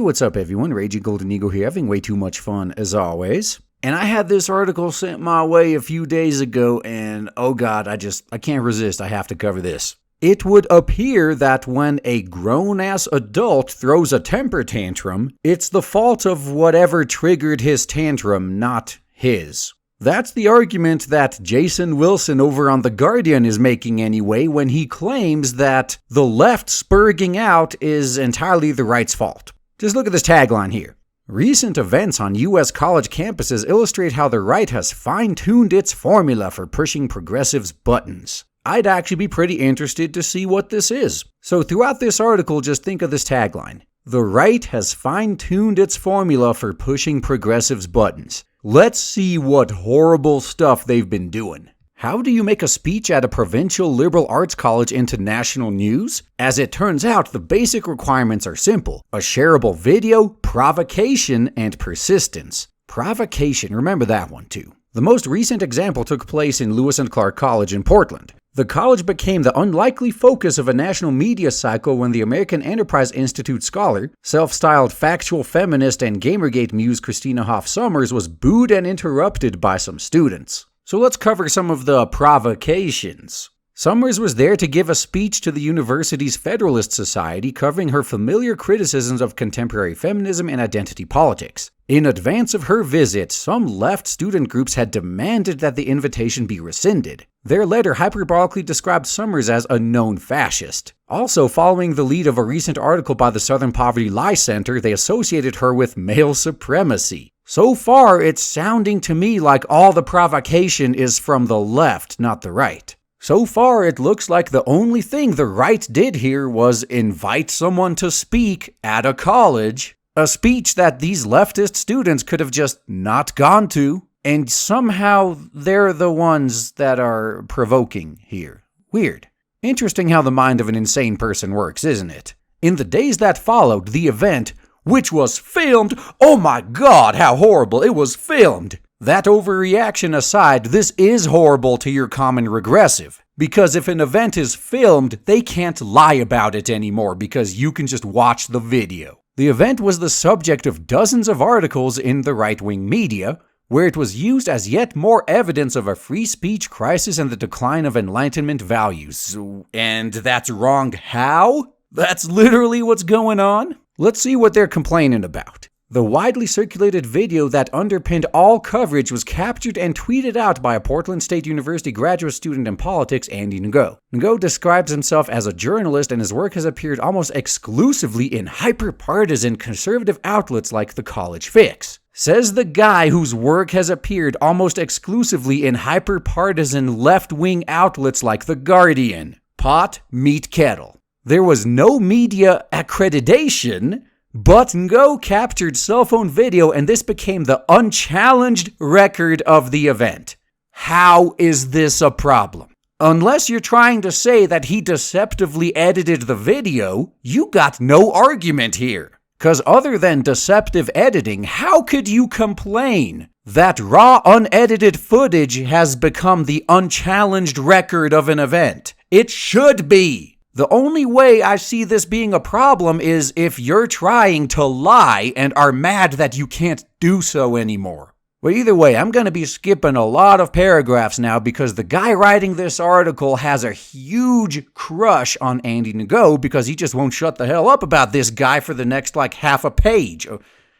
what's up everyone? Raging Golden Eagle here, having way too much fun as always. And I had this article sent my way a few days ago and oh god, I can't resist, I have to cover this. It would appear that when a grown-ass adult throws a temper tantrum, it's the fault of whatever triggered his tantrum, not his. That's the argument that Jason Wilson over on The Guardian is making anyway when he claims that the left spurging out is entirely the right's fault. Just look at this tagline here. Recent events on U.S. college campuses illustrate how the right has fine-tuned its formula for pushing progressives' buttons. I'd actually be pretty interested to see what this is. So throughout this article, just think of this tagline. The right has fine-tuned its formula for pushing progressives' buttons. Let's see what horrible stuff they've been doing. How do you make a speech at a provincial liberal arts college into national news? As it turns out, the basic requirements are simple. A shareable video, provocation, and persistence. Provocation, remember that one too. The most recent example took place in Lewis and Clark College in Portland. The college became the unlikely focus of a national media cycle when the American Enterprise Institute scholar, self-styled factual feminist and Gamergate muse Christina Hoff Sommers was booed and interrupted by some students. So let's cover some of the provocations. Sommers was there to give a speech to the university's Federalist Society covering her familiar criticisms of contemporary feminism and identity politics. In advance of her visit, some left student groups had demanded that the invitation be rescinded. Their letter hyperbolically described Sommers as a known fascist. Also, following the lead of a recent article by the Southern Poverty Lie Center, they associated her with male supremacy. So far, it's sounding to me like all the provocation is from the left, not the right. So far, it looks like the only thing the right did here was invite someone to speak at a college, a speech that these leftist students could have just not gone to, and somehow they're the ones that are provoking here. Weird. Interesting how the mind of an insane person works, isn't it? In the days that followed, the event, which was filmed, oh my god, how horrible, it was filmed! That overreaction aside, this is horrible to your common regressive. Because if an event is filmed, they can't lie about it anymore because you can just watch the video. The event was the subject of dozens of articles in the right-wing media, where it was used as yet more evidence of a free speech crisis and the decline of Enlightenment values. And that's wrong how? That's literally what's going on? Let's see what they're complaining about. The widely circulated video that underpinned all coverage was captured and tweeted out by a Portland State University graduate student in politics, Andy Ngo. Ngo describes himself as a journalist and his work has appeared almost exclusively in hyper-partisan conservative outlets like The College Fix. Says the guy whose work has appeared almost exclusively in hyper-partisan left-wing outlets like The Guardian. Pot, meet kettle. There was no media accreditation, but Ngo captured cell phone video and this became the unchallenged record of the event. How is this a problem? Unless you're trying to say that he deceptively edited the video, you got no argument here. Because other than deceptive editing, how could you complain that raw unedited footage has become the unchallenged record of an event? It should be. The only way I see this being a problem is if you're trying to lie and are mad that you can't do so anymore. But either way, I'm going to be skipping a lot of paragraphs now because the guy writing this article has a huge crush on Andy Ngo because he just won't shut the hell up about this guy for the next half a page.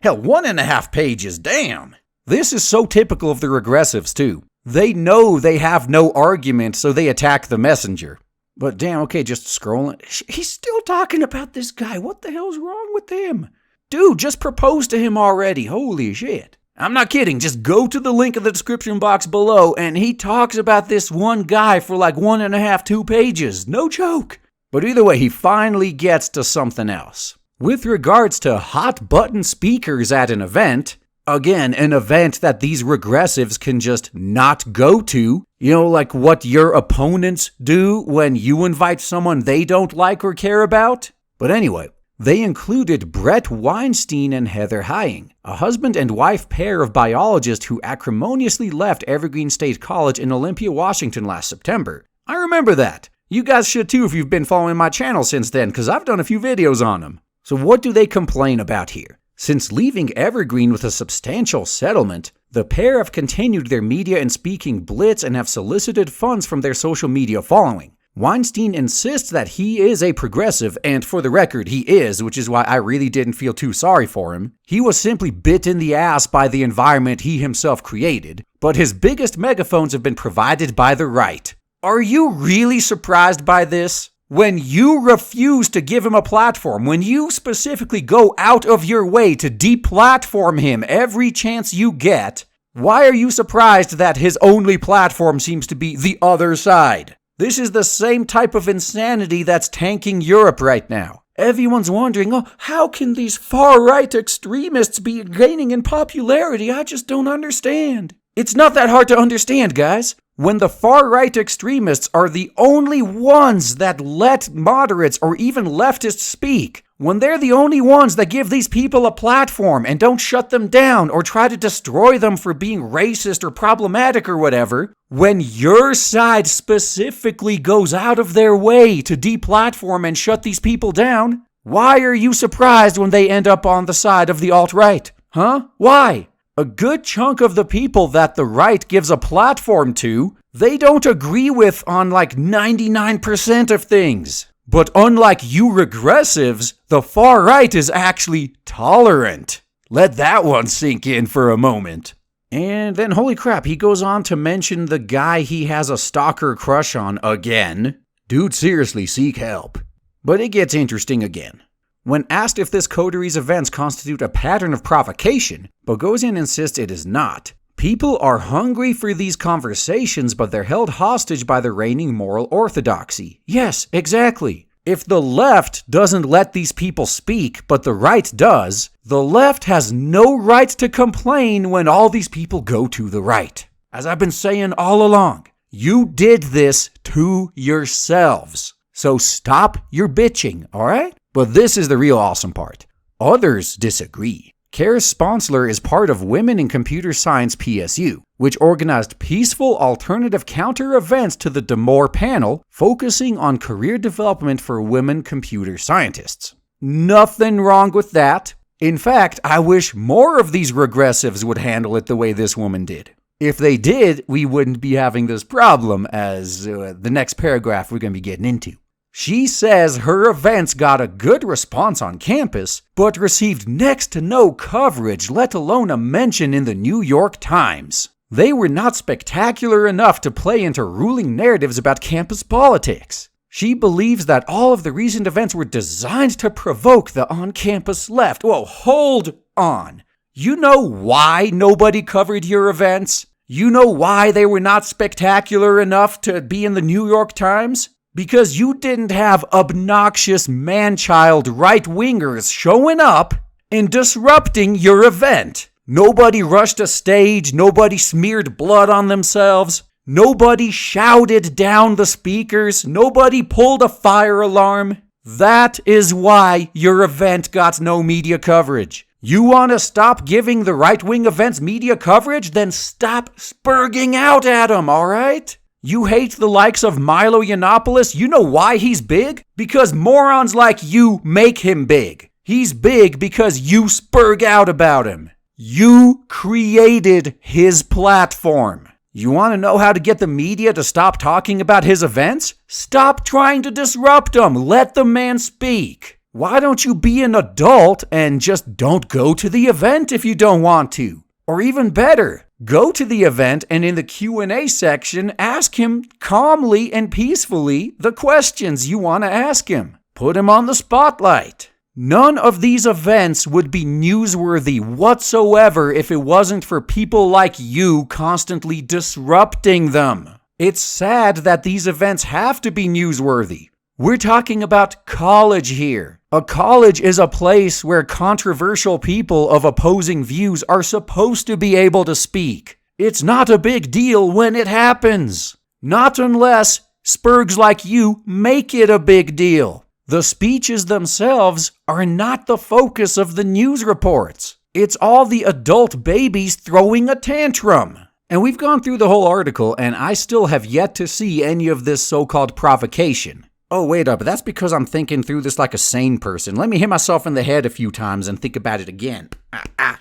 Hell, 1.5 pages, damn. This is so typical of the regressives too. They know they have no argument, so they attack the messenger. But damn, okay, just scrolling. He's still talking about this guy. What the hell's wrong with him? Dude, just propose to him already. Holy shit. I'm not kidding. Just go to the link in the description box below and he talks about this one guy for 1.5, 2 pages. No joke. But either way, he finally gets to something else. With regards to hot button speakers at an event, again, an event that these regressives can just not go to. You know, like what your opponents do when you invite someone they don't like or care about? But anyway, they included Brett Weinstein and Heather Hying, a husband and wife pair of biologists who acrimoniously left Evergreen State College in Olympia, Washington last September. I remember that. You guys should too if you've been following my channel since then, because I've done a few videos on them. So what do they complain about here? Since leaving Evergreen with a substantial settlement, the pair have continued their media and speaking blitz and have solicited funds from their social media following. Weinstein insists that he is a progressive, and for the record, he is, which is why I really didn't feel too sorry for him. He was simply bit in the ass by the environment he himself created, but his biggest megaphones have been provided by the right. Are you really surprised by this? When you refuse to give him a platform, when you specifically go out of your way to deplatform him every chance you get, why are you surprised that his only platform seems to be the other side? This is the same type of insanity that's tanking Europe right now. Everyone's wondering, how can these far-right extremists be gaining in popularity? I just don't understand. It's not that hard to understand, guys. When the far-right extremists are the only ones that let moderates or even leftists speak, when they're the only ones that give these people a platform and don't shut them down or try to destroy them for being racist or problematic or whatever, when your side specifically goes out of their way to deplatform and shut these people down, why are you surprised when they end up on the side of the alt-right? Huh? Why? A good chunk of the people that the right gives a platform to, they don't agree with on like 99% of things. But unlike you regressives, the far right is actually tolerant. Let that one sink in for a moment. And then, holy crap, he goes on to mention the guy he has a stalker crush on again. Dude, seriously, seek help. But it gets interesting again. When asked if this coteries events constitute a pattern of provocation, Bogosian insists it is not. People are hungry for these conversations, but they're held hostage by the reigning moral orthodoxy. Yes, exactly. If the left doesn't let these people speak, but the right does, the left has no right to complain when all these people go to the right. As I've been saying all along, you did this to yourselves. So stop your bitching, alright? But this is the real awesome part. Others disagree. Karis Sponsler is part of Women in Computer Science PSU, which organized peaceful alternative counter-events to the Damore panel, focusing on career development for women computer scientists. Nothing wrong with that. In fact, I wish more of these regressives would handle it the way this woman did. If they did, we wouldn't be having this problem as the next paragraph we're going to be getting into. She says her events got a good response on campus, but received next to no coverage, let alone a mention in the New York Times. They were not spectacular enough to play into ruling narratives about campus politics. She believes that all of the recent events were designed to provoke the on-campus left. Whoa, hold on. You know why nobody covered your events? You know why they were not spectacular enough to be in the New York Times? Because you didn't have obnoxious man-child right-wingers showing up and disrupting your event. Nobody rushed a stage, nobody smeared blood on themselves, nobody shouted down the speakers, nobody pulled a fire alarm. That is why your event got no media coverage. You want to stop giving the right-wing events media coverage? Then stop spurging out at them, alright? You hate the likes of Milo Yiannopoulos? You know why he's big? Because morons like you make him big. He's big because you spurg out about him. You created his platform. You want to know how to get the media to stop talking about his events? Stop trying to disrupt him. Let the man speak. Why don't you be an adult and just don't go to the event if you don't want to? Or even better, go to the event and in the Q&A section, ask him calmly and peacefully the questions you want to ask him. Put him on the spotlight. None of these events would be newsworthy whatsoever if it wasn't for people like you constantly disrupting them. It's sad that these events have to be newsworthy. We're talking about college here. A college is a place where controversial people of opposing views are supposed to be able to speak. It's not a big deal when it happens. Not unless spurgs like you make it a big deal. The speeches themselves are not the focus of the news reports. It's all the adult babies throwing a tantrum. And we've gone through the whole article, and I still have yet to see any of this so-called provocation. Oh, wait up, that's because I'm thinking through this like a sane person. Let me hit myself in the head a few times and think about it again.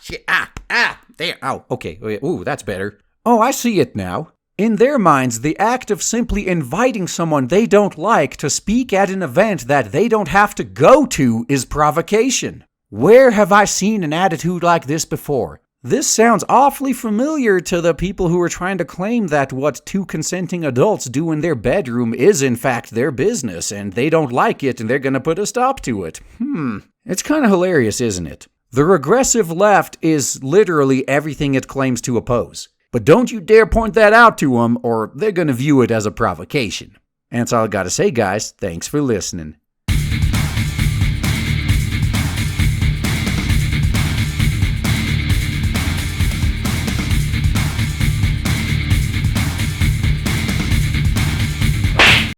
Shit, there. Oh, okay. Ooh, that's better. Oh, I see it now. In their minds, the act of simply inviting someone they don't like to speak at an event that they don't have to go to is provocation. Where have I seen an attitude like this before? This sounds awfully familiar to the people who are trying to claim that what two consenting adults do in their bedroom is in fact their business, and they don't like it and they're gonna put a stop to it. It's kinda hilarious, isn't it? The regressive left is literally everything it claims to oppose. But don't you dare point that out to them, or they're gonna view it as a provocation. And that's all I gotta say, guys. Thanks for listening.